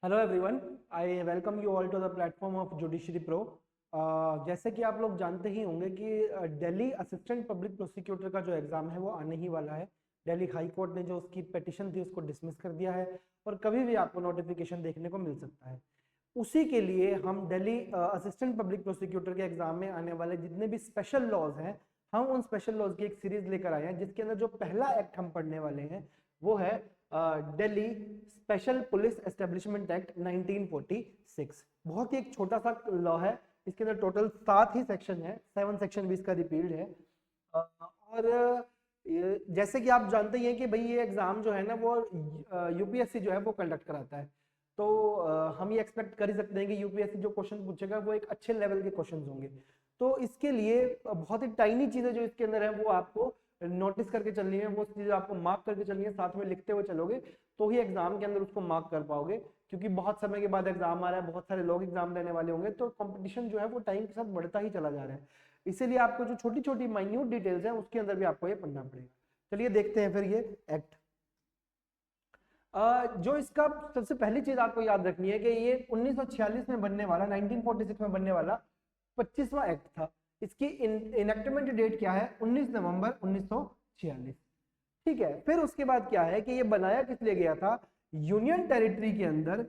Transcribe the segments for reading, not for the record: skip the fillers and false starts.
Hello everyone, I welcome you all to the platform of judiciary pro. जैसे कि आप लोग जानते ही होंगे कि दिल्ली असिस्टेंट पब्लिक प्रोसिक्यूटर का जो एग्ज़ाम है वो आने ही वाला है। दिल्ली हाई कोर्ट ने जो उसकी पिटिशन थी उसको डिसमिस कर दिया है और कभी भी आपको नोटिफिकेशन देखने को मिल सकता है। उसी के लिए हम दिल्ली असिस्टेंट पब्लिक प्रोसिक्यूटर के एग्जाम में आने वाले जितने भी स्पेशल लॉज हैं, हम उन स्पेशल लॉज की एक सीरीज लेकर आए हैं, जिसके अंदर जो पहला एक्ट हम पढ़ने वाले हैं वो है Delhi special police establishment act 1946। बहुत ही एक छोटा सा लॉ है। इसके अंदर टोटल 7 ही सेक्शन है, 7 सेक्शन भी इसका रिपील्ड है। और जैसे कि आप जानते ही हैं कि भाई ये एग्जाम जो है ना वो यूपीएससी जो है वो कंडक्ट कराता है। तो हम ये एक्सपेक्ट कर ही सकते हैं कि यूपीएससी जो क्वेश्चन पूछेगा वो एक अच्छे लेवल के क्वेश्चन होंगे। तो इसके लिए बहुत ही टाइनी चीजें जो इसके अंदर है वो आपको नोटिस करके चलनी है, वो चीजें आपको मार्क करके चलनी है, साथ में लिखते हुए चलोगे तो ही एग्जाम के अंदर उसको मार्क कर पाओगे। क्योंकि बहुत समय के बाद एग्जाम आ रहा है, बहुत सारे लोग एग्जाम देने वाले होंगे, तो कंपटीशन जो है वो टाइम के साथ बढ़ता ही चला जा रहा है। इसीलिए आपको जो छोटी छोटी माइन्यूट डिटेल्स हैं उसके अंदर भी आपको ये पढ़ना पड़ेगा। चलिए देखते हैं फिर ये एक्ट। जो इसका सबसे पहली चीज आपको याद रखनी है कि ये 1946 में बनने वाला, 1946 में बनने वाला 25वां एक्ट था। इसकी इनेक्टमेंट डेट क्या है? 19 नवंबर 1946। ठीक है, फिर उसके बाद क्या है कि ये बनाया किस लिए गया था? यूनियन टेरिटरी के अंदर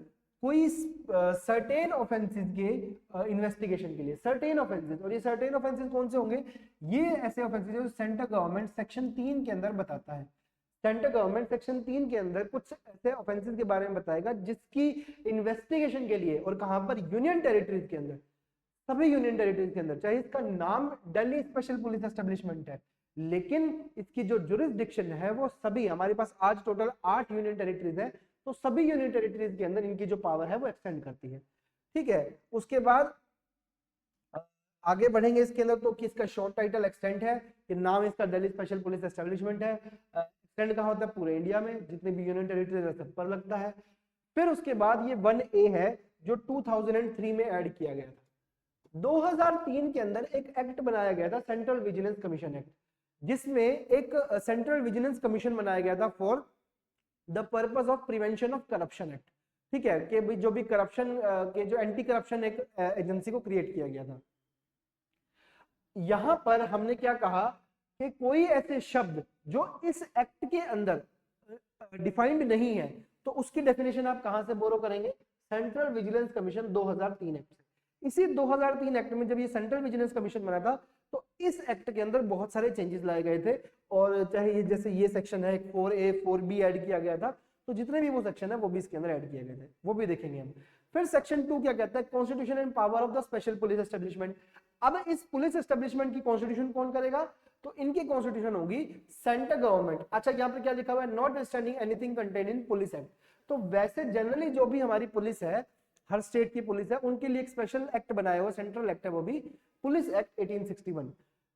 कोई सर्टेन ऑफेंसेस के इन्वेस्टिगेशन के लिए। सर्टेन ऑफेंसेस, और ये सर्टेन ऑफेंसेस कौन से होंगे? ये ऐसे ऑफेंसेस जो सेंट्रल गवर्नमेंट सेक्शन 3 के अंदर बताता है। सेंट्रल गवर्नमेंट सेक्शन 3 के अंदर कुछ ऐसे ऑफेंसेस के बारे में बताएगा जिसकी इन्वेस्टिगेशन के लिए, और कहां पर? यूनियन टेरिटरीज के अंदर। सभी यूनियन टेरिटरीज के अंदर, चाहे इसका नाम दिल्ली स्पेशल पुलिस एस्टेब्लिशमेंट है, लेकिन इसकी जो जुरिस्डिक्शन है वो सभी, हमारे पास आज टोटल 8 यूनियन टेरिटरीज है, तो सभी यूनियन टेरिटरीज के अंदर इनकी जो पावर है वो एक्सटेंड करती है। ठीक है, उसके बाद आगे बढ़ेंगे इसके अंदर तो किसका शॉर्ट टाइटल एक्सटेंड है कि नाम इसका दिल्ली स्पेशल पुलिस एस्टेब्लिशमेंट है। एक्सटेंड कहाँ होता है? पूरे इंडिया में जितने भी यूनियन टेरिटरीज है सब पर लगता है। फिर उसके बाद ये 1A है जो 2003 में ऐड किया गया था। 2003 के अंदर एक एक्ट बनाया गया था, सेंट्रल विजिलेंस कमीशन एक्ट, जिसमें एक सेंट्रल विजिलेंस कमीशन बनाया गया था for the purpose of prevention of corruption act. ठीक है, कि जो भी करप्शन के जो एंटी करप्शन एक एजेंसी को क्रिएट किया गया था। यहां पर हमने क्या कहा कि कोई ऐसे शब्द जो इस एक्ट के अंदर डिफाइंड नहीं है, तो उसकी डेफिनेशन आप कहां से बोरो करेंगे? सेंट्रल विजिलेंस कमीशन 2003 एक्ट से। इसी 2003 एक्ट में जब ये सेंट्रल विजिलेंस कमीशन बना था, तो इस एक्ट के अंदर बहुत सारे चेंजेस लाए गए थे। और चाहे ये जैसे ये सेक्शन है 4A 4B ऐड किया गया था, तो जितने भी वो सेक्शन है वो भी इसके अंदर ऐड किए गए थे, वो भी देखेंगे हम। फिर सेक्शन 2 क्या कहता है? Constitution and power of the special police establishment. अब इस पुलिस एस्टेब्लिशमेंट की कॉन्स्टिट्यूशन कौन करेगा? तो इनकी कॉन्स्टिट्यूशन होगी सेंट्रल गवर्नमेंट। अच्छा, यहाँ पर क्या लिखा हुआ है? Not standing anything contain in police act. तो वैसे जनरली जो भी हमारी पुलिस है, हर स्टेट की पुलिस है, उनके लिए एक स्पेशल एक्ट बनाया हुआ, सेंट्रल एक्ट है, वो भी पुलिस एक्ट 1861।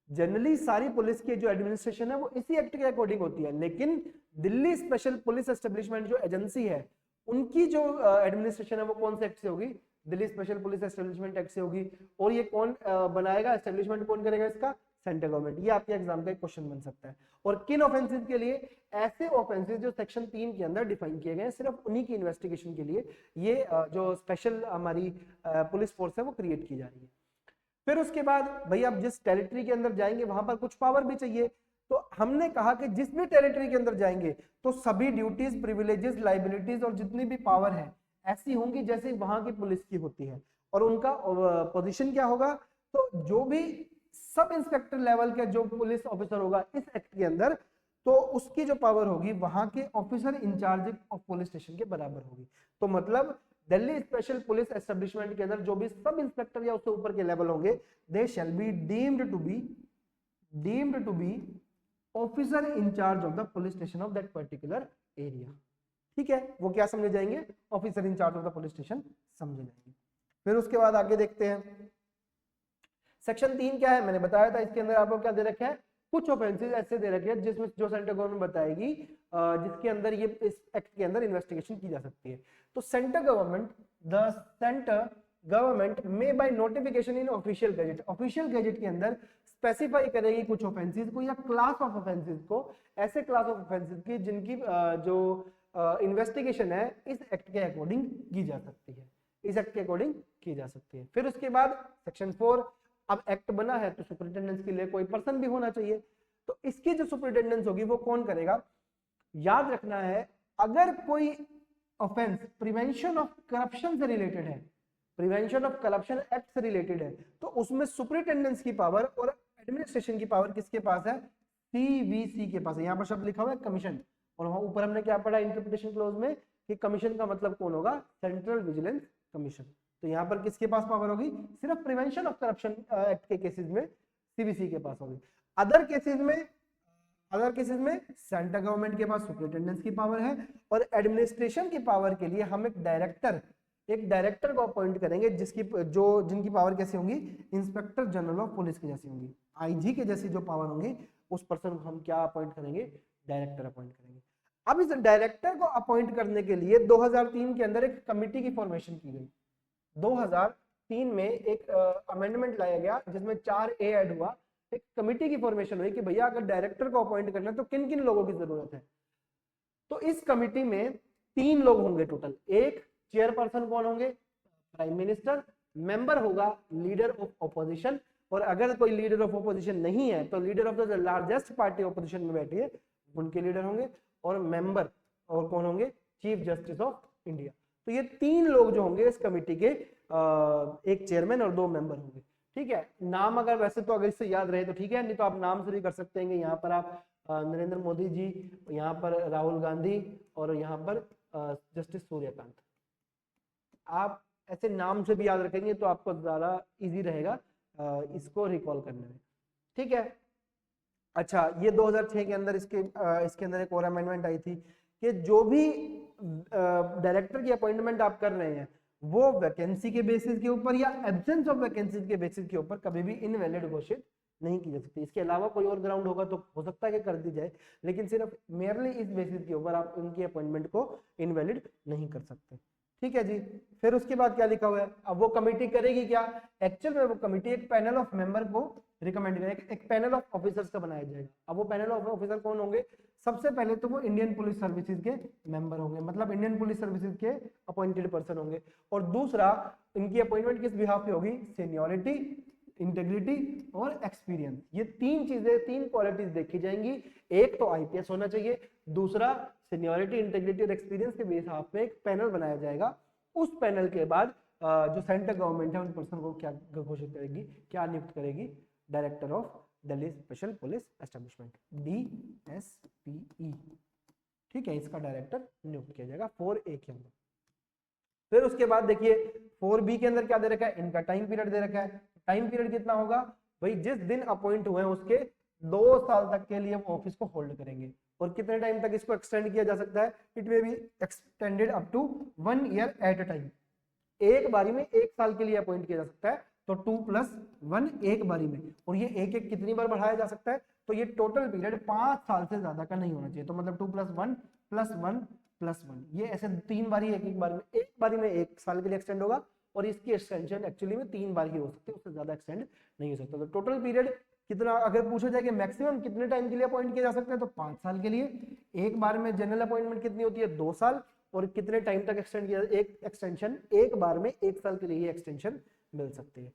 जनरली सारी पुलिस की जो एडमिनिस्ट्रेशन है वो इसी एक्ट के अकॉर्डिंग होती है, लेकिन दिल्ली स्पेशल पुलिस एस्टेब्लिशमेंट जो एजेंसी है उनकी जो एडमिनिस्ट्रेशन है वो कौन से एक्ट से होगी? Delhi special police establishment act से होगी। और ये कौन बनाएगा? एस्टेब्लिशमेंट कौन करेगा इसका? Central government. ये आपके एग्जाम का एक क्वेश्चन बन सकता है। और किन ऑफेंसेस के लिए? ऐसे ऑफेंसेस जो सेक्शन 3 के अंदर डिफाइन किए गए हैं, सिर्फ उन्हीं की इन्वेस्टिगेशन के लिए ये जो स्पेशल हमारी पुलिस फोर्स है वो क्रिएट की जा रही है। फिर उसके बाद भाई आप जिस टेरिटरी के अंदर जाएंगे वहां पर कुछ पावर भी चाहिए, तो हमने कहा कि जिस भी टेरिटरी के अंदर जाएंगे तो सभी ड्यूटीज, प्रिविलेजेस, लाइबिलिटीज और जितनी भी पावर है ऐसी होंगी जैसे वहां की पुलिस की होती है। और उनका पोजीशन क्या होगा? तो जो भी सब इंस्पेक्टर लेवल का जो पुलिस ऑफिसर होगा इस एक्ट के अंदर, तो उसकी जो पावर होगी वहां के officer in charge of police station के बराबर होगी। तो मतलब दिल्ली स्पेशल पुलिस एस्टेब्लिशमेंट के अंदर जो भी सब इंस्पेक्टर या उससे ऊपर के लेवल होंगे, they shall be deemed to be officer in charge of the police station of that particular area. ठीक है, वो क्या समझे जाएंगे? Officer in charge of the police station समझे जाएंगे। फिर उसके बाद आगे देखते हैं सेक्शन 3 क्या है। मैंने बताया था इसके अंदर आपको क्या दे रखा है? कुछ ऑफेंसेस ऐसे दे रखे हैं जिसमें जो सेंट्रल गवर्नमेंट बताएगी जिसके अंदर ये इस एक्ट के अंदर इन्वेस्टिगेशन की जा सकती है। तो सेंट्रल गवर्नमेंट में by notification in official gazette के अंदर स्पेसिफाई करेगी कुछ ऑफेंसेस को या क्लास ऑफ ऑफेंसेस को, ऐसे क्लास ऑफ ऑफेंसेस की जिनकी जो इन्वेस्टिगेशन है इस एक्ट के अकॉर्डिंग की जा सकती है, इस एक्ट के अकॉर्डिंग की जा सकती है। फिर उसके बाद सेक्शन 4, अब एक्ट बना है तो सुपरिटेंडेंस के लिए कोई पर्सन भी होना चाहिए, तो इसकी जो सुपरिटेंडेंस होगी वो कौन करेगा? याद रखना है, अगर कोई ऑफेंस प्रिवेंशन ऑफ करप्शन से रिलेटेड है, प्रिवेंशन ऑफ करप्शन एक्ट से रिलेटेड है, तो उसमें सुपरिटेंडेंस की पावर और एडमिनिस्ट्रेशन की पावर किसके पास है? सीवीसी के पास है। यहाँ पर शब्द लिखा हुआ है कमीशन, और वहां ऊपर हमने क्या पढ़ा इंटरप्रिटेशन क्लोज में कि कमीशन का मतलब कौन होगा? Central vigilance commission. तो यहाँ पर किसके पास पावर होगी? सिर्फ प्रिवेंशन ऑफ करप्शन एक्ट के केसेस में सीवीसी के पास होगी। अदर केसेस में सेंट्रल गवर्नमेंट के पास सुपरिटेंडेंस की पावर है, और एडमिनिस्ट्रेशन की पावर के लिए हम एक डायरेक्टर को अपॉइंट करेंगे जिनकी पावर कैसी होंगी? इंस्पेक्टर जनरल ऑफ पुलिस की जैसी होंगी, आईजी के जैसी जो पावर होंगी, उस पर्सन को हम क्या अपॉइंट करेंगे? डायरेक्टर अपॉइंट करेंगे। अब इस डायरेक्टर को अपॉइंट करने के लिए 2003 के अंदर एक कमिटी की फॉर्मेशन की गई। 2003 में एक अमेंडमेंट लाया गया जिसमें 4A ऐड हुआ, एक कमिटी की फॉर्मेशन हुई कि भैया अगर डायरेक्टर को अपॉइंट करना है तो किन किन लोगों की जरूरत है। तो इस कमिटी में 3 लोग होंगे टोटल। एक चेयरपर्सन कौन होंगे? Prime minister. मेंबर होगा लीडर ऑफ ऑपोजिशन, और अगर कोई लीडर ऑफ ऑपोजिशन नहीं है तो leader of the largest party opposition में बैठी है उनके लीडर होंगे, और मेंबर और कौन होंगे? Chief justice of India. तो ये 3 लोग जो होंगे इस कमिटी के, एक चेयरमैन और 2 मेंबर होंगे। ठीक है, नाम अगर वैसे तो अगर इससे याद रहे तो ठीक है, नहीं तो आप नाम से भी कर सकते हैं। यहाँ पर आप नरेंद्र मोदी जी, यहाँ पर राहुल गांधी, और यहाँ पर जस्टिस सूर्यकांत, आप ऐसे नाम से भी याद रखेंगे तो आपको ज्यादा इजी रहेगा इसको रिकॉल करने में। ठीक है, अच्छा, ये 2006 के अंदर इसके अंदर एक और अमेंडमेंट आई थी कि जो भी डायरेक्टर की अपॉइंटमेंट आप कर रहे हैं वो वैकेंसी के बेसिस के ऊपर या एब्सेंस ऑफ वैकेंसी के बेसिस के ऊपर कभी भी इनवैलिड घोषित नहीं की जा सकती। इसके अलावा कोई और ग्राउंड होगा तो हो सकता है कि कर दी जाए, लेकिन सिर्फ मेयरली इस बेसिस के ऊपर आप उनकी अपॉइंटमेंट को इनवैलिड नहीं कर सकते। ठीक है जी। फिर उसके बाद क्या लिखा हुआ है? अब वो कमेटी करेगी क्या? एक्चुअल में वो कमेटी एक पैनल ऑफ मेंबर को रिकमेंड करेगी, एक पैनल ऑफ ऑफिसर्स का बनाया जाएगा। अब वो पैनल ऑफ ऑफिसर कौन होंगे? सबसे पहले तो वो इंडियन पुलिस सर्विसेज के मेंबर होंगे, मतलब इंडियन पुलिस सर्विसेज के अपॉइंटेड पर्सन होंगे। और दूसरा, इनकी अपॉइंटमेंट किस बिहाफ पे होगी? सीनियरिटी, इंटेग्रिटी और एक्सपीरियंस। ये 3 चीजें, 3 क्वालिटीज देखी जाएंगी। एक तो आईपीएस होना चाहिए, दूसरा सीनियरिटी, इंटेग्रिटी और एक्सपीरियंस के बिहाफ पे एक पैनल बनाया जाएगा। उस पैनल के बाद जो सेंट्रल गवर्नमेंट है उन पर्सन को क्या घोषित करेगी, क्या नियुक्त करेगी? Director of Delhi special police establishment, DSPE। ठीक है, इसका डायरेक्टर नियुक्त किया जाएगा 4A के अंदर। फिर उसके बाद देखिए 4B के अंदर क्या दे रखा है? इनका टाइम पीरियड दे रखा है। टाइम पीरियड कितना होगा भाई? जिस दिन अपॉइंट हुए हैं उसके 2 साल तक के लिए वो ऑफिस को होल्ड करेंगे। और कितने टाइम तक इसको एक्सटेंड किया जा सकता है? It may be extended up to 1 year at a time. एक बारी में 1 साल के लिए अपॉइंट किया जा सकता है, तो 2+1 एक बारी में। और ये एक कितनी बार बढ़ाया जा सकता है? तो ये टोटल पीरियड 5 साल से ज्यादा का नहीं होना चाहिए। तो मतलब 2+1+1+1, ये ऐसे 3 बारी, एक बारी में 1 साल के लिए एक्सटेंड होगा, और इसकी एक्सटेंशन एक्चुअली में 3 बार ही हो सकती है, उससे ज्यादा एक्सटेंड नहीं हो सकता। तो टोटल पीरियड कितना, अगर पूछा जाए कि मैक्सिमम कितने टाइम के लिए अपॉइंट किया जा सकता है, तो 5 साल के लिए। एक बार में जनरल अपॉइंटमेंट कितनी होती है? 2 साल। और कितने टाइम तक एक्सटेंड किया? एक एक्सटेंशन, एक बार में 1 साल के लिए ही एक्सटेंशन मिल सकती है।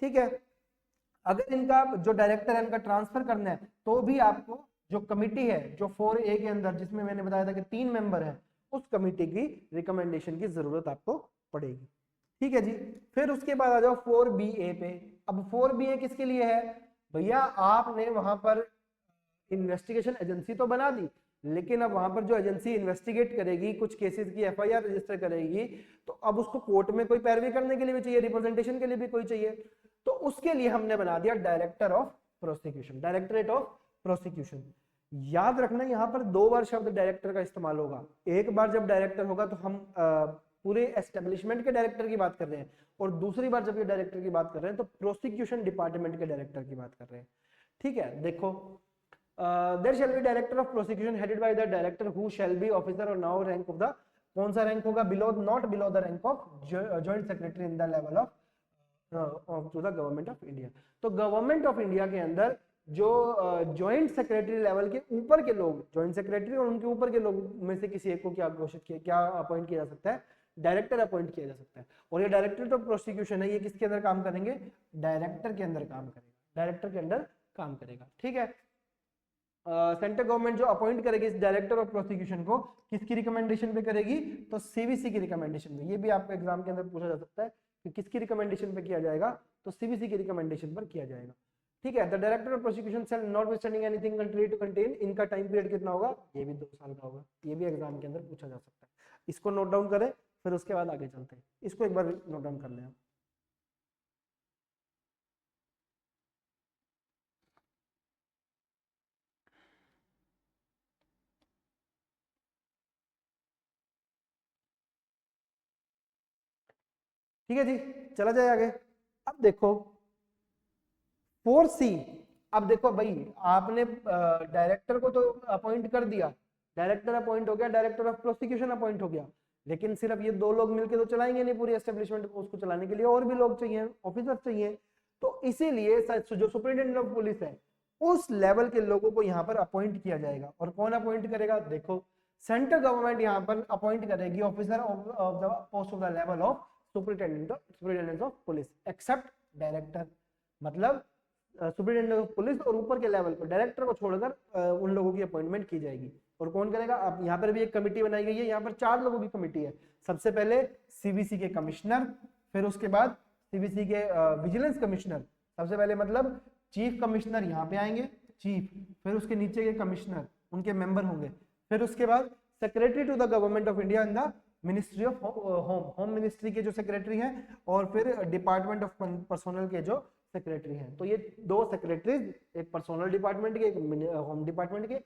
ठीक है, अगर इनका जो डायरेक्टर है इनका ट्रांसफर करना है तो भी आपको जो कमिटी है जो 4A के अंदर, जिसमें मैंने बताया था कि 3 मेंबर है, उस कमिटी की रिकमेंडेशन की जरूरत आपको पड़ेगी। ठीक है जी। फिर उसके बाद आ जाओ 4BA पे। अब 4BA किसके लिए है? भैया आपने वहां पर इन्वेस्टिगेशन एजेंसी तो बना दी, लेकिन अब वहां पर जो एजेंसी इन्वेस्टिगेट करेगी, कुछ केसेस की FIR रजिस्टर करेगी, तो अब उसको कोर्ट में कोई पैरवी करने के लिए भी चाहिए, रिप्रेजेंटेशन के लिए भी कोई चाहिए। तो उसके लिए हमने बना दिया director of prosecution, directorate of prosecution. याद रखना यहाँ पर 2 बार शब्द डायरेक्टर का इस्तेमाल होगा। एक बार जब डायरेक्टर होगा तो हम पूरे एस्टेब्लिशमेंट के डायरेक्टर की बात कर रहे हैं, और दूसरी बार जब ये डायरेक्टर की बात कर रहे हैं तो प्रोसिक्यूशन डिपार्टमेंट के डायरेक्टर की बात कर रहे हैं। ठीक है, देखो there shall be director of prosecution headed by the director who shall be officer or now rank of the, कौन सा रैंक होगा? below, not below the rank of joint secretary in the level of to the government of India। तो government of India के अंदर जो joint secretary level के ऊपर के लोग, ज्वाइंट सेक्रेटरी और उनके ऊपर के लोग में से किसी एक को क्या घोषित किया, क्या अपॉइंट किया जा सकता है, डायरेक्टर अपॉइंट किया जा सकता है। और ये डायरेक्टर ऑफ प्रोसिक्यूशन है, ये किसके अंदर काम करेंगे, डायरेक्टर के अंदर काम करेगा, डायरेक्टर के अंदर काम करेगा। ठीक है, सेंट्रल गवर्नमेंट जो अपॉइंट करेगी इस डायरेक्टर ऑफ प्रोसिक्यूशन को, किसकी रिकमेंडेशन पे करेगी, तो सीवीसी की रिकमेंडेशन पे। ये भी आपको एग्जाम के अंदर पूछा जा सकता है कि किसकी रिकमेंडेशन पे किया जाएगा, तो सीवीसी की रिकमेंडेशन पर किया जाएगा। ठीक है, the director of prosecution shall notwithstanding anything contrary to contain, इनका टाइम पीरियड कितना होगा, ये भी 2 साल का होगा। ये भी एग्जाम के अंदर पूछा जा सकता है, इसको नोट डाउन करें, फिर उसके बाद आगे चलते हैं। इसको एक बार नोट डाउन कर लें। ठीक है जी, चला जाए आगे। अब देखो 4C, अब देखो भाई आपने डायरेक्टर को तो अपॉइंट कर दिया, डायरेक्टर अपॉइंट हो गया, डायरेक्टर ऑफ प्रोसिक्यूशन अपॉइंट हो गया, लेकिन सिर्फ ये 2 लोग मिलकर तो चलाएंगे नहीं पूरी एस्टेब्लिशमेंट को, उसको चलाने के लिए और भी लोग चाहिए, ऑफिसर चाहिए। तो इसीलिए जो सुपरिटेंडेंट ऑफ पुलिस है उस लेवल के लोगों को यहाँ पर अपॉइंट किया जाएगा। और कौन अपॉइंट करेगा, देखो सेंट्रल गवर्नमेंट यहाँ पर अपॉइंट करेगी officer of the post of the level of superintendent of police except director. मतलब सुपरिटेंडेंट ऑफ पुलिस और ऊपर के लेवल पर डायरेक्टर को छोड़कर उन लोगों की अपॉइंटमेंट की जाएगी। और कौन करेगा, अब यहाँ पर भी एक कमेटी बनाई गई है, यहाँ पर 4 लोगों की कमेटी है। सबसे पहले सीवीसी के कमिश्नर, फिर उसके बाद सीवीसी के विजिलेंस कमिश्नर, सबसे पहले मतलब चीफ कमिश्नर यहाँ पे आएंगे, चीफ, फिर उसके नीचे के कमिश्नर उनके मेंबर होंगे, फिर उसके बाद secretary to the government of India in the ministry of home ministry के जो सेक्रेटरी हैं, और फिर डिपार्टमेंट ऑफ पर्सोनल के जो सेक्रेटरी हैं। तो ये 2 सेक्रेटरीज, एक पर्सोनल डिपार्टमेंट के, एक होम डिपार्टमेंट के,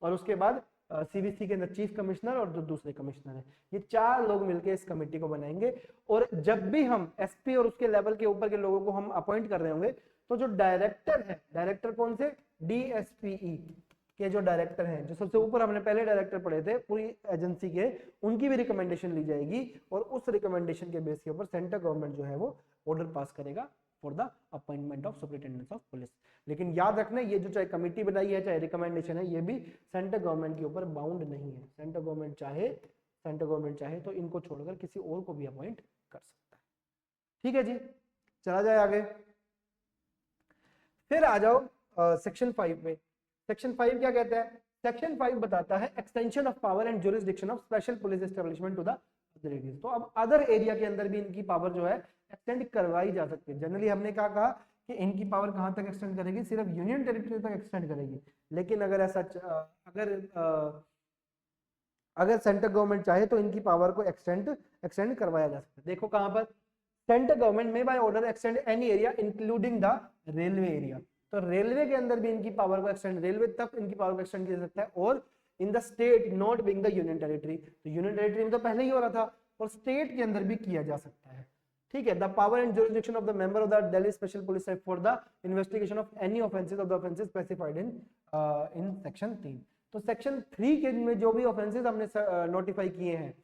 और उसके बाद सीवीसी के अंदर चीफ कमिश्नर और जो दूसरे कमिश्नर हैं, ये 4 लोग मिलकर इस कमेटी को बनाएंगे। और जब भी हम एसपी और उसके लेवल के ऊपर के लोगों को हम अपॉइंट कर रहे होंगे, तो जो डायरेक्टर है, डायरेक्टर कौन से, डीएसपीई के जो डायरेक्टर हैं, जो सबसे ऊपर हमने पहले डायरेक्टर पढ़े थे पूरी एजेंसी के, उनकी भी रिकमेंडेशन ली जाएगी। और उस रिकमेंडेशन के बेस के ऊपर सेंट्रल गवर्नमेंट जो है वो ऑर्डर पास करेगा for the appointment of superintendent of police. लेकिन याद रखना, ये जो चाहे कमेटी बनाई है, चाहे रिकमेंडेशन है, ये भी सेंट्रल गवर्नमेंट के ऊपर बाउंड नहीं है। सेंट्रल गवर्नमेंट चाहे तो इनको छोड़कर किसी और को भी अपॉइंट कर सकता है। ठीक है जी, चला जाए आगे। फिर आ जाओ सेक्शन 5 में। सेक्शन 5 क्या कहता है, सेक्शन 5 बताता है extension of power and jurisdiction of special police establishment to the other areas. तो अब अदर एरिया के अंदर भी इनकी पावर जो है एक्सटेंड करवाई जा सकती है। जनरली हमने क्या कहा कि इनकी पावर कहां तक एक्सटेंड करेगी, सिर्फ यूनियन टेरिटरी तक एक्सटेंड करेगी। लेकिन अगर ऐसा अगर सेंट्रल गवर्नमेंट चाहे तो इनकी पावर को एक्सटेंड करवाया जा सकता है। देखो कहां पर, सेंट्रल गवर्नमेंट में by order extend any area including the railway area. तो रेलवे के अंदर भी इनकी पावर को एक्सटेंड, रेलवे तक इनकी पावर को एक्सटेंड किया जा सकता है। और in the state not being the union territory, तो यूनियन टेरिटरी में तो पहले ही हो रहा था, और स्टेट के अंदर भी किया जा सकता है। ठीक है, the power and jurisdiction of the member of the Delhi special police for the investigation of any offences of the offences specified in section 3। तो सेक्शन 3 के में जो भी ऑफेंसेस हमने नोटिफाई किए हैं,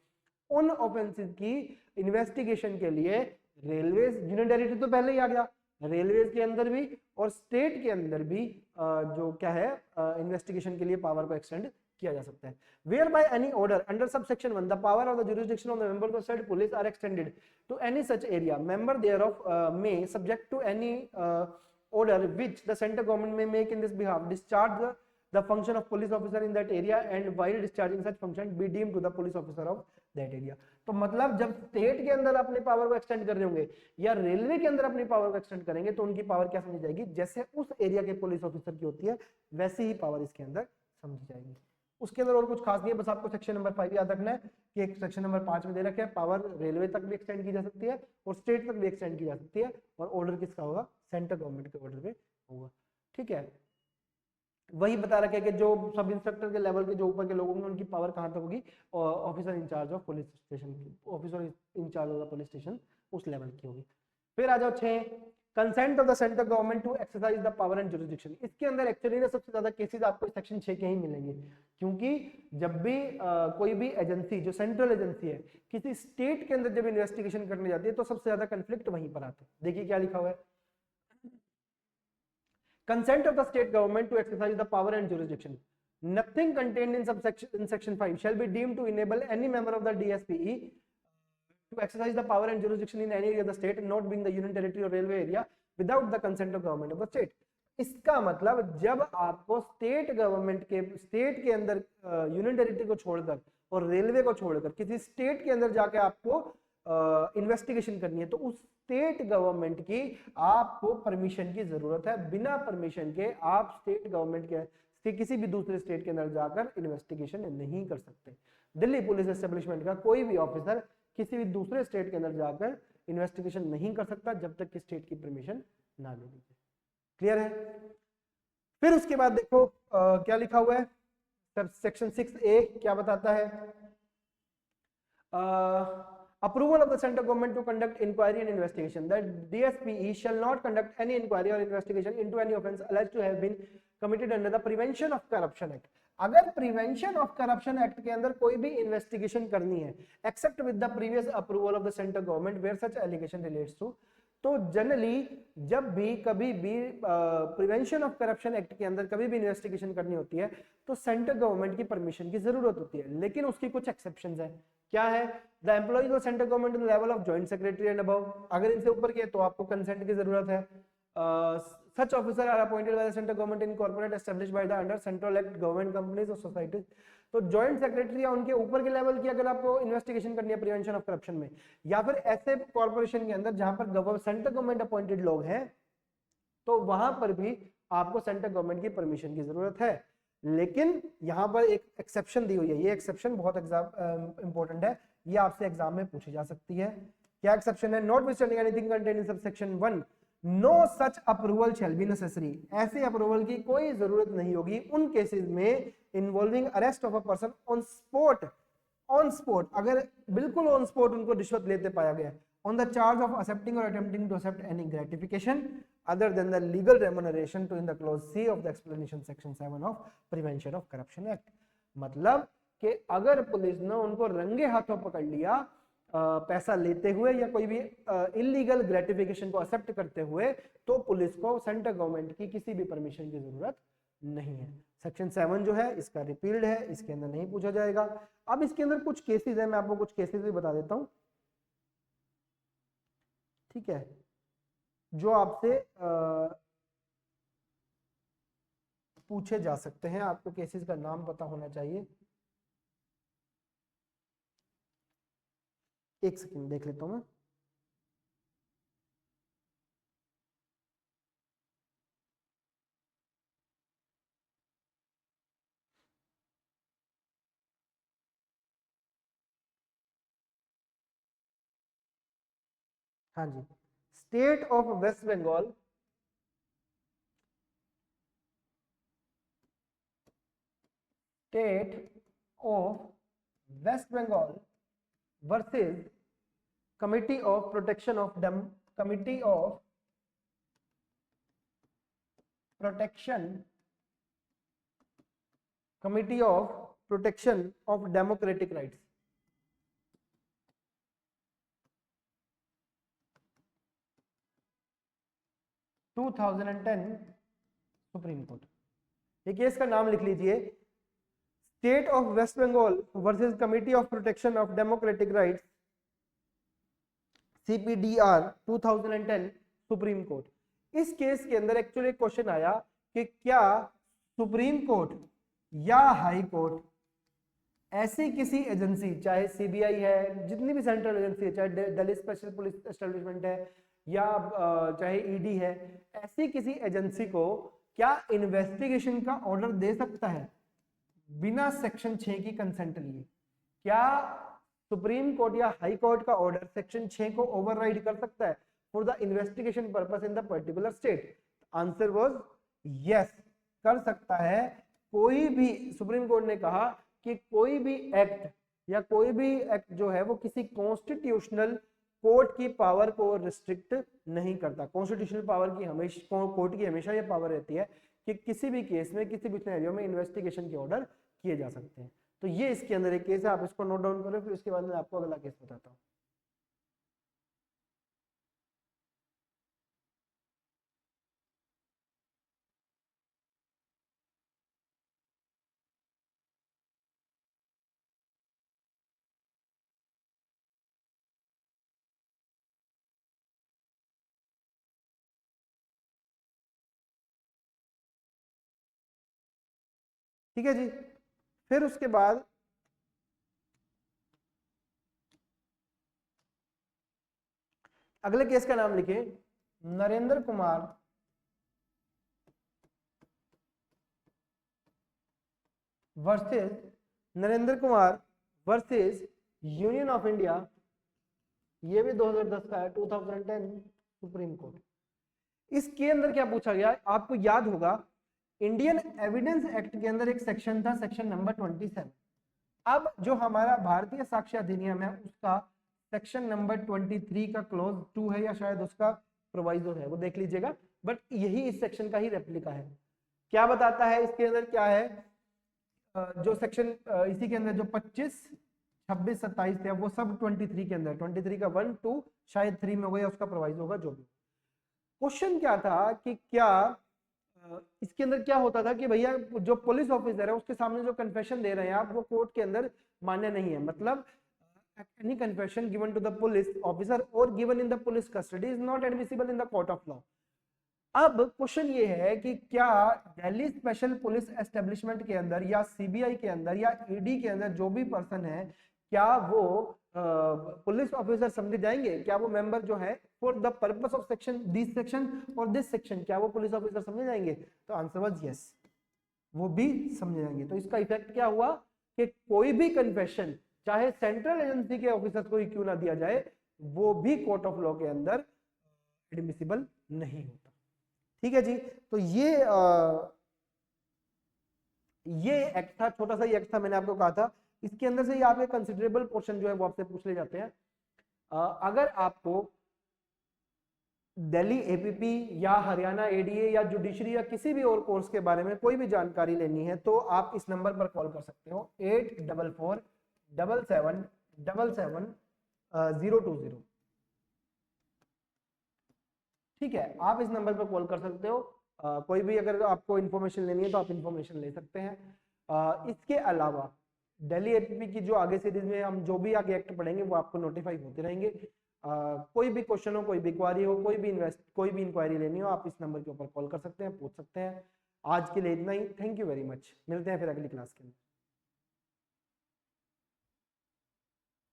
उन ऑफेंसेस की इन्वेस्टिगेशन के लिए रेलवे यूनियन टेरिटरी तो पहले ही आ गया, रेलवेज के अंदर भी और स्टेट के अंदर भी जो क्या है इन्वेस्टिगेशन के लिए पावर को एक्सटेंड किया जा सकता है। Where by any order under subsection 1 the power of the jurisdiction of the members of said police are extended to any such area, member thereof may subject to any order which the central government may make in this behalf discharge the function of police officer in that area and while discharging such function be deemed to the police officer of that area। तो मतलब जब state के अंदर अपनी power को extend कर रहे होंगे या रेलवे के अंदर अपनी पावर को एक्सटेंड करेंगे, तो उनकी पावर क्या समझी जाएगी, जैसे उस एरिया के पुलिस ऑफिसर की होती है वैसी ही पावर इसके अंदर समझी जाएगी। उसके अंदर और कुछ खास नहीं है, बस आपको सेक्शन नंबर 5 याद रखना है कि एक सेक्शन नंबर 5 में दे रखा है पावर रेलवे तक भी एक्सटेंड की जा सकती है और स्टेट तक भी एक्सटेंड की जा सकती है, और ऑर्डर किसका होगा, सेंट्रल गवर्नमेंट के ऑर्डर पे होगा। ठीक है, वही बता रखा है कि जो सब इंस्पेक्टर के लेवल के जो ऊपर के लोग होंगे उनकी पावर कहां तक होगी, officer in charge of police station की, officer in charge of the police station उस लेवल की होगी। फिर आ जाओ 6 consent of the central government to exercise the power and jurisdiction. इसके अंदर एक्चुअली ना सबसे ज्यादा केसेस आपको सेक्शन 6 के ही मिलेंगे, क्योंकि जब भी कोई भी एजेंसी जो सेंट्रल एजेंसी है किसी स्टेट के अंदर जब इन्वेस्टिगेशन करने जाती है तो सबसे ज्यादा कंफ्लिक्ट वहीं पर आता है। देखिए क्या लिखा हुआ है, consent of the state government to exercise the power and jurisdiction. Nothing contained in section 5 shall be deemed to enable any member of the DSPE to exercise the power and jurisdiction in any area of the state, not being the union territory or railway area, without the consent of government of the state. इसका मतलब जब आपको state के अंदर union territory को छोड़कर और railway को छोड़कर किसी स्टेट के अंदर जाके आपको इन्वेस्टिगेशन करनी है, तो उस स्टेट गवर्नमेंट की आपको परमिशन की जरूरत है। बिना परमिशन के आप स्टेट गवर्नमेंट के किसी भी दूसरे स्टेट के अंदर जाकर इन्वेस्टिगेशन नहीं कर सकते। दिल्ली पुलिस एस्टेब्लिशमेंट का कोई भी ऑफिसर किसी भी दूसरे स्टेट के अंदर जाकर इन्वेस्टिगेशन नहीं कर सकता जब तक कि स्टेट की परमिशन ना ले लीजिए। क्लियर है? फिर उसके बाद देखो क्या लिखा हुआ है, सेक्शन 6A क्या बताता है? Approval of the central government to conduct inquiry and investigation. The DSPE shall not conduct any inquiry or investigation into any offence alleged to have been committed under the Prevention of Corruption Act. अगर prevention of corruption act के अंदर कोई भी investigation करनी है except with the previous approval of the central government where such allegation relates to, तो generally जब भी कभी भी प्रिवेंशन ऑफ करप्शन एक्ट के अंदर कभी भी इन्वेस्टिगेशन करनी होती है तो सेंट्रल गवर्नमेंट की परमिशन की जरूरत होती है, लेकिन उसकी कुछ एक्सेप्शंस हैं। क्या है? The employees of central government in the level of joint secretary and above, अगर इनसे ऊपर के तो आपको कंसेंट की जरूरत है। such officers are appointed by the central government in corporate established by the under central act government companies or societies. तो जॉइंट सेक्रेटरी या उनके ऊपर के लेवल की अगर आपको इन्वेस्टिगेशन करनी है प्रिवेंशन ऑफ करप्शन में, या फिर ऐसे कॉर्पोरेशन के अंदर जहां पर सेंट्रल गवर्नमेंट अपॉइंटेड लोग हैं, तो वहां पर भी आपको सेंट्रल गवर्नमेंट की परमिशन की जरूरत है। लेकिन यहाँ पर एक एक्सेप्शन दी हुई है, ये एक्सेप्शन बहुत इंपॉर्टेंट है, ये आपसे एग्जाम में पूछी जा सकती है। क्या एक्सेप्शन है? Notwithstanding anything contained in subsection 1 no such approval shall be necessary, ऐसे अप्रूवल की कोई जरूरत नहीं होगी उन केसेस में involving arrest of a person on spot, अगर बिल्कुल ऑन स्पॉट उनको रिश्वत लेते पाया गया, on the charge of accepting or attempting to accept any gratification other than the legal remuneration to in the clause C of the explanation section 7 of Prevention of Corruption Act। मतलब कि अगर police ने उनको रंगे हाथों पकड़ लिया पैसा लेते हुए या कोई भी इलीगल ग्रेटिफिकेशन को एक्सेप्ट करते हुए, तो पुलिस को सेंट्रल गवर्नमेंट की किसी भी परमिशन की जरूरत नहीं है। सेक्शन 7 जो है इसका रिपील्ड है, इसके अंदर नहीं पूछा जाएगा। अब इसके अंदर कुछ केसेस है, मैं आपको कुछ केसेस भी बता देता हूं, ठीक है, जो आपसे पूछे जा सकते हैं। आपको केसेस का नाम पता होना चाहिए। एक सेकंड देख लेता हूं मैं। हाँ जी, state of West Bengal versus committee of protection of democratic rights. Supreme Court, ये केस का नाम लिख लीजिए, state of West Bengal versus committee of protection of democratic rights, CPDR 2010 Supreme Court. इस केस के अंदर एक्चुअली क्वेश्चन आया कि क्या सुप्रीम कोर्ट या हाई कोर्ट ऐसी किसी एजेंसी, चाहे CBI है, जितनी भी सेंट्रल एजेंसी है, चाहे दिल्ली स्पेशल पुलिस एस्टेब्लिशमेंट है या चाहे ED है, ऐसी किसी एजेंसी को क्या इन्वेस्टिगेशन का ऑर्डर दे सकता है बिना सेक्शन 6 की कंसेंट लिए? क्या सुप्रीम कोर्ट या हाई कोर्ट का ऑर्डर सेक्शन 6 को ओवरराइड कर सकता है for the investigation purpose in the particular state? Answer was yes, कर सकता है। कोई भी, सुप्रीम कोर्ट ने कहा कि कोई भी एक्ट या कोई भी एक्ट जो है वो किसी कॉन्स्टिट्यूशनल कोर्ट की पावर को रिस्ट्रिक्ट नहीं करता। कॉन्स्टिट्यूशनल पावर की हमेशा, कोर्ट की हमेशा ये पावर रहती है कि किसी भी केस में, किसी भी सिनेरियो में इन्वेस्टिगेशन के ऑर्डर किए जा सकते हैं। तो ये इसके अंदर एक केस है, आप इसको नोट डाउन करें, फिर उसके बाद मैं आपको अगला केस बताता हूँ। ठीक है जी। फिर उसके बाद अगले केस का नाम लिखे, Narendra Kumar versus Narendra Kumar versus union of India. ये भी 2010 का है, 2010 सुप्रीम कोर्ट। इसके अंदर क्या पूछा गया, आपको याद होगा इंडियन एविडेंस एक्ट के अंदर एक सेक्शन था, सेक्शन नंबर 27। अब जो हमारा भारतीय साक्ष्य अधिनियम है उसका सेक्शन नंबर 23 का क्लोज 2 है, या शायद उसका प्रोवाइजो है, वो देख लीजिएगा, बट यही इस सेक्शन का ही रेप्लिका है। क्या बताता है इसके अंदर, क्या है जो सेक्शन इसी के अंदर जो 25, 26, 27 थे वो सब 23 के अंदर, 23 का 1, 2 शायद 3 में होगा या उसका प्रोवाइजो होगा, जो भी। क्वेश्चन क्या था कि क्या इसके अंदर क्या होता था कि भैया जो पुलिस ऑफिसर है उसके सामने जो कन्फेशन दे रहे हैं आप, वो कोर्ट के अंदर मान्य नहीं है। मतलब any confession given to the police officer or given in the police custody is not admissible in the court of law। अब क्वेश्चन ये है कि क्या दिल्ली स्पेशल पुलिस एस्टेब्लिशमेंट के अंदर या सीबीआई के अंदर या ईडी के अंदर जो भी पर्सन है, क्या वो पुलिस ऑफिसर समझे जाएंगे, क्या वो मेंबर जो है for the purpose of section this section और दिस सेक्शन, क्या वो पुलिस ऑफिसर समझे जाएंगे? तो आंसर वाज यस, वो भी समझे जाएंगे। तो इसका इफेक्ट क्या हुआ कि कोई भी कन्फेशन चाहे सेंट्रल एजेंसी के ऑफिसर को ही क्यों ना दिया जाए, वो भी कोर्ट ऑफ लॉ के अंदर एडमिसिबल नहीं होता। ठीक है जी। तो ये एक्ट था, छोटा सा ये एक्ट था, मैंने आपको कहा था इसके अंदर से ही आपके कंसिडरेबल पोर्शन जो है वो आपसे पूछ ले जाते हैं। अगर आपको दिल्ली एपीपी या हरियाणा एडीए या जुडिशरी या किसी भी और कोर्स के बारे में कोई भी जानकारी लेनी है तो आप इस नंबर पर कॉल कर सकते हो, 8447777020। ठीक है, आप इस नंबर पर कॉल कर सकते हो। कोई भी अगर आपको इन्फॉर्मेशन लेनी है तो आप इन्फॉर्मेशन ले सकते हैं। इसके अलावा दिल्ली एपीपी की जो आगे सीरीज में हम जो भी आगे एक्ट पढ़ेंगे वो आपको नोटिफाई होते रहेंगे। कोई भी क्वेश्चन हो, कोई भी क्वारी हो, कोई भी इंक्वायरी लेनी हो, आप इस नंबर के ऊपर कॉल कर सकते हैं, पूछ सकते हैं। आज के लिए इतना ही। थैंक यू वेरी मच, मिलते हैं फिर अगली क्लास के लिए।